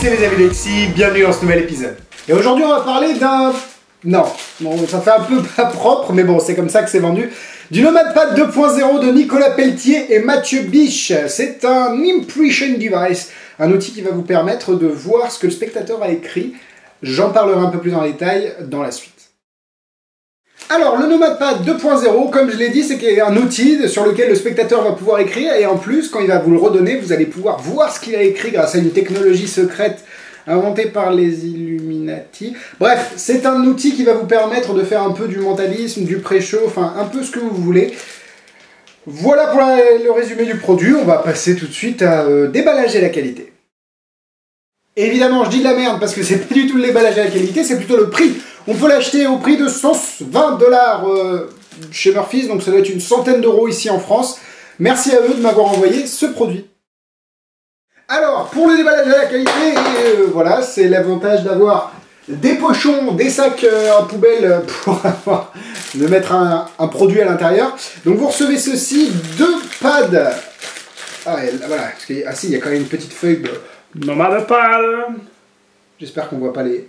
c'est les amis d'Alexis, bienvenue dans ce nouvel épisode. Et aujourd'hui on va parler d'un... Non, ça fait un peu pas propre, mais bon, c'est comme ça que c'est vendu. Du Nomadpad 2.0 de Nicolas Pelletier et Mathieu Biche. C'est un impression device, un outil qui va vous permettre de voir ce que le spectateur a écrit. J'en parlerai un peu plus en détail dans la suite. Alors, le Nomadpad 2.0, comme je l'ai dit, c'est un outil sur lequel le spectateur va pouvoir écrire, et en plus, quand il va vous le redonner, vous allez pouvoir voir ce qu'il a écrit grâce à une technologie secrète inventée par les Illuminati. Bref, c'est un outil qui va vous permettre de faire un peu du mentalisme, du pré-show, enfin un peu ce que vous voulez. Voilà pour le résumé du produit, on va passer tout de suite à déballage et la qualité. Évidemment, je dis de la merde parce que c'est pas du tout le déballage et la qualité, c'est plutôt le prix. On peut l'acheter au prix de 120 $ chez Murphy's, donc ça doit être une centaine d'euros ici en France. Merci à eux de m'avoir envoyé ce produit. Alors, pour le déballage et la qualité, voilà, c'est l'avantage d'avoir des pochons, des sacs à poubelle pour de mettre un produit à l'intérieur. Donc vous recevez ceci, 2 pads. Ah, voilà, parce que, ah si, il y a quand même une petite feuille de Nomadpad. J'espère qu'on voit pas les...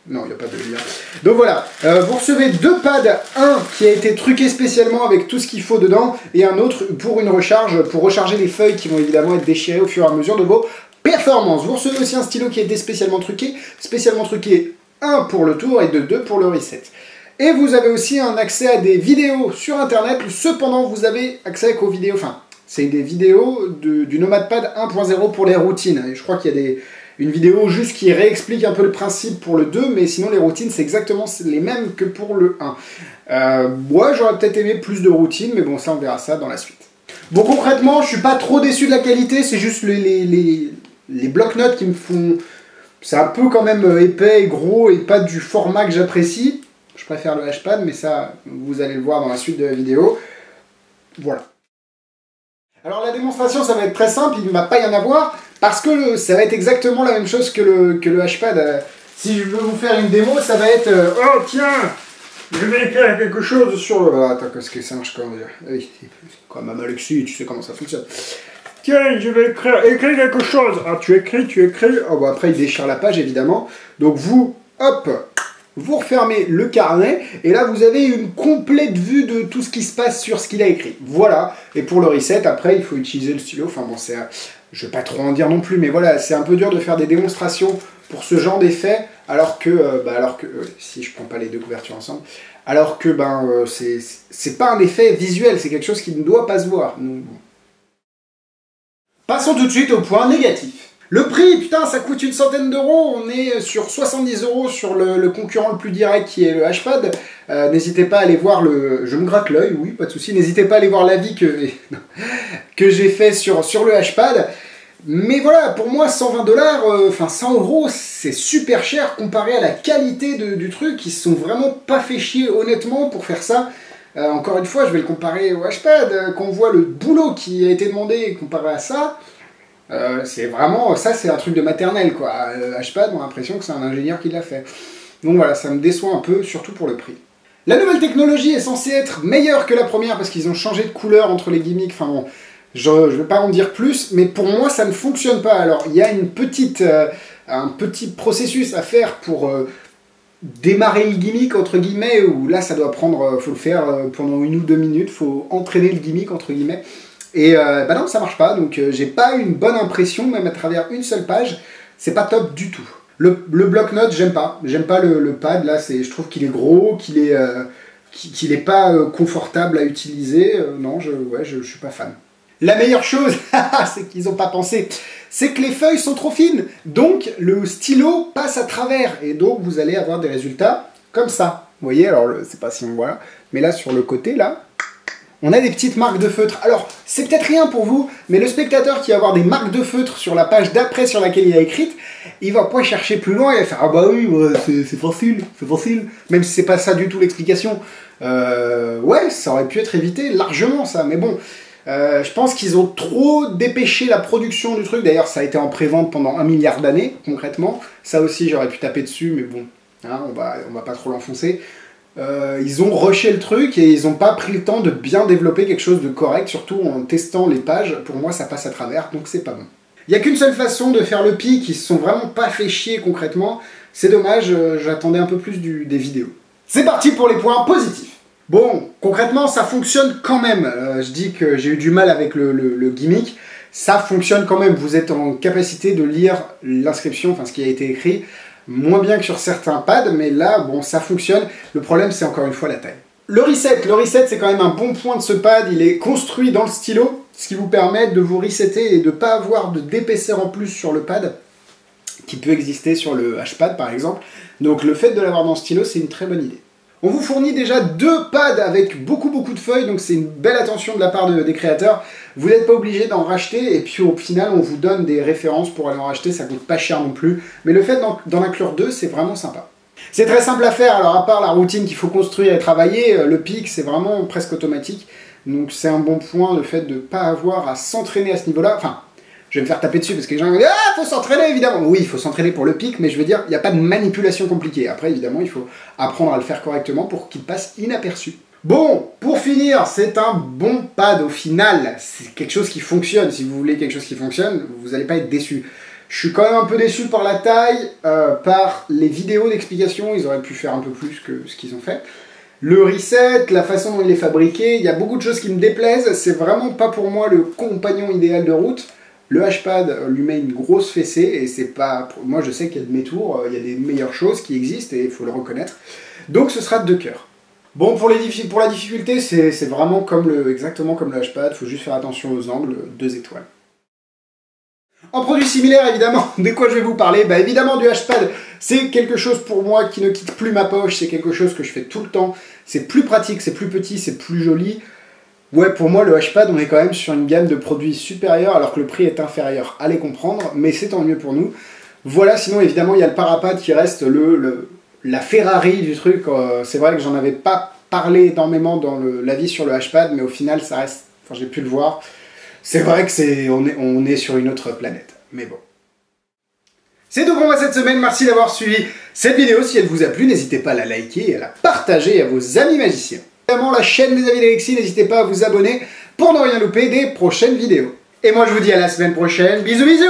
Non, il n'y a pas de lien. Donc voilà, vous recevez 2 pads, un qui a été truqué spécialement avec tout ce qu'il faut dedans, et un autre pour une recharge, pour recharger les feuilles qui vont évidemment être déchirées au fur et à mesure de vos performances. Vous recevez aussi un stylo qui a été spécialement truqué 1 pour le tour et 2 pour le reset. Et vous avez aussi un accès à des vidéos sur internet, cependant vous avez accès aux vidéos, enfin, c'est des vidéos du Nomadpad 1.0 pour les routines. Et je crois qu'il y a une vidéo juste qui réexplique un peu le principe pour le 2, mais sinon les routines c'est exactement les mêmes que pour le 1. Moi j'aurais peut-être aimé plus de routines, mais bon ça on verra ça dans la suite. Bon concrètement je suis pas trop déçu de la qualité, c'est juste les blocs-notes qui me font... C'est un peu quand même épais et gros et pas du format que j'apprécie. Je préfère le Hpad, mais ça vous allez le voir dans la suite de la vidéo. Voilà. Alors la démonstration ça va être très simple, il ne va pas y en avoir, parce que ça va être exactement la même chose que le Hpad. Si je veux vous faire une démo, ça va être oh tiens, je vais écrire quelque chose sur le... attends, qu'est-ce que ça marche comment dire? Oui, quand même Alexis, tu sais comment ça fonctionne. Tiens, je vais écrire quelque chose. Ah, tu écris. Oh, bah après il déchire la page évidemment. Donc vous, hop, vous refermez le carnet, et là vous avez une complète vue de tout ce qui se passe sur ce qu'il a écrit. Voilà, et pour le reset, après il faut utiliser le stylo, enfin bon, c'est... Je vais pas trop en dire non plus, mais voilà, c'est un peu dur de faire des démonstrations pour ce genre d'effet, alors que, si je prends pas les deux couvertures ensemble, alors que, c'est pas un effet visuel, c'est quelque chose qui ne doit pas se voir. Donc, bon. Passons tout de suite au point négatif. Le prix, putain, ça coûte une centaine d'euros, on est sur 70 € sur le concurrent le plus direct qui est le Hpad. N'hésitez pas à aller voir le... Je me gratte l'œil, oui, pas de souci. N'hésitez pas à aller voir l'avis que j'ai fait sur le Hpad. Mais voilà, pour moi, 120 $, enfin 100 €, c'est super cher comparé à la qualité du truc. Ils se sont vraiment pas fait chier, honnêtement, pour faire ça. Encore une fois, je vais le comparer au Hpad. Quand on voit le boulot qui a été demandé comparé à ça... c'est vraiment, ça c'est un truc de maternelle quoi. Hpad, on a l'impression que c'est un ingénieur qui l'a fait. Donc voilà, ça me déçoit un peu, surtout pour le prix. La nouvelle technologie est censée être meilleure que la première parce qu'ils ont changé de couleur entre les gimmicks, enfin bon, je vais pas en dire plus, mais pour moi ça ne fonctionne pas. Alors il y a un petit processus à faire pour démarrer le gimmick entre guillemets, où là ça doit prendre, faut le faire pendant 1 ou 2 minutes, faut entraîner le gimmick entre guillemets. Et non, ça marche pas, donc j'ai pas une bonne impression, même à travers une seule page, c'est pas top du tout. Le bloc-notes, j'aime pas le pad, là, je trouve qu'il est gros, qu'il est pas confortable à utiliser, non, je suis pas fan. La meilleure chose, c'est qu'ils ont pas pensé, c'est que les feuilles sont trop fines, donc le stylo passe à travers, et donc vous allez avoir des résultats comme ça. Vous voyez, alors, c'est pas si on voit, mais là, sur le côté, là, on a des petites marques de feutre. Alors, c'est peut-être rien pour vous, mais le spectateur qui va avoir des marques de feutre sur la page d'après sur laquelle il a écrit, il va pas chercher plus loin, il va faire « Ah bah oui, ouais, c'est facile, c'est facile ». Même si c'est pas ça du tout l'explication. Ouais, ça aurait pu être évité largement ça, mais bon. Je pense qu'ils ont trop dépêché la production du truc. D'ailleurs, ça a été en pré-vente pendant 1 milliard d'années, concrètement. Ça aussi, j'aurais pu taper dessus, mais bon, hein, on va pas trop l'enfoncer. Ils ont rushé le truc et ils n'ont pas pris le temps de bien développer quelque chose de correct, surtout en testant les pages. Pour moi, ça passe à travers, donc c'est pas bon. Il n'y a qu'une seule façon de faire le pic, ils se sont vraiment pas fait chier concrètement. C'est dommage, j'attendais un peu plus des vidéos. C'est parti pour les points positifs. Bon, concrètement, ça fonctionne quand même. Je dis que j'ai eu du mal avec le gimmick. Ça fonctionne quand même. Vous êtes en capacité de lire l'inscription, enfin ce qui a été écrit, moins bien que sur certains pads, mais là, bon, ça fonctionne. Le problème, c'est encore une fois la taille. Le reset, c'est quand même un bon point de ce pad. Il est construit dans le stylo, ce qui vous permet de vous resetter et de ne pas avoir d'épaisseur en plus sur le pad, qui peut exister sur le H-Pad par exemple. Donc le fait de l'avoir dans le stylo, c'est une très bonne idée. On vous fournit déjà 2 pads avec beaucoup de feuilles, donc c'est une belle attention de la part des créateurs. Vous n'êtes pas obligé d'en racheter, et puis au final on vous donne des références pour aller en racheter, ça coûte pas cher non plus. Mais le fait d'en inclure 2, c'est vraiment sympa. C'est très simple à faire, alors à part la routine qu'il faut construire et travailler, le pic c'est vraiment presque automatique. Donc c'est un bon point, le fait de ne pas avoir à s'entraîner à ce niveau-là. Enfin, je vais me faire taper dessus parce que les gens vont dire « Ah, faut s'entraîner évidemment !» Oui, il faut s'entraîner pour le pic, mais je veux dire, il n'y a pas de manipulation compliquée. Après, évidemment, il faut apprendre à le faire correctement pour qu'il passe inaperçu. Bon, pour finir, c'est un bon pad au final. C'est quelque chose qui fonctionne. Si vous voulez quelque chose qui fonctionne, vous n'allez pas être déçu. Je suis quand même un peu déçu par la taille, par les vidéos d'explication. Ils auraient pu faire un peu plus que ce qu'ils ont fait. Le reset, la façon dont il est fabriqué, il y a beaucoup de choses qui me déplaisent. C'est vraiment pas pour moi le compagnon idéal de route. Le H-Pad lui met une grosse fessée et c'est pas... Moi je sais qu'il y a de mes tours, il y a des meilleures choses qui existent et il faut le reconnaître. Donc ce sera de 2 cœurs. Bon, pour la difficulté, c'est vraiment exactement comme le H-Pad, il faut juste faire attention aux angles, 2 étoiles. En produit similaire, évidemment, de quoi je vais vous parler? Bah évidemment du H-Pad, c'est quelque chose pour moi qui ne quitte plus ma poche, c'est quelque chose que je fais tout le temps, c'est plus pratique, c'est plus petit, c'est plus joli. Ouais, pour moi, le H-Pad, on est quand même sur une gamme de produits supérieurs, alors que le prix est inférieur. Allez comprendre, mais c'est tant mieux pour nous. Voilà, sinon, évidemment, il y a le Parapad qui reste la Ferrari du truc. C'est vrai que j'en avais pas parlé énormément dans l'avis sur le H-Pad, mais au final, ça reste... Enfin, j'ai pu le voir. C'est vrai que on est sur une autre planète. Mais bon. C'est tout pour moi cette semaine. Merci d'avoir suivi cette vidéo. Si elle vous a plu, n'hésitez pas à la liker et à la partager à vos amis magiciens. La chaîne des Amis d'Alexis, n'hésitez pas à vous abonner pour ne rien louper des prochaines vidéos. Et moi je vous dis à la semaine prochaine, bisous bisous.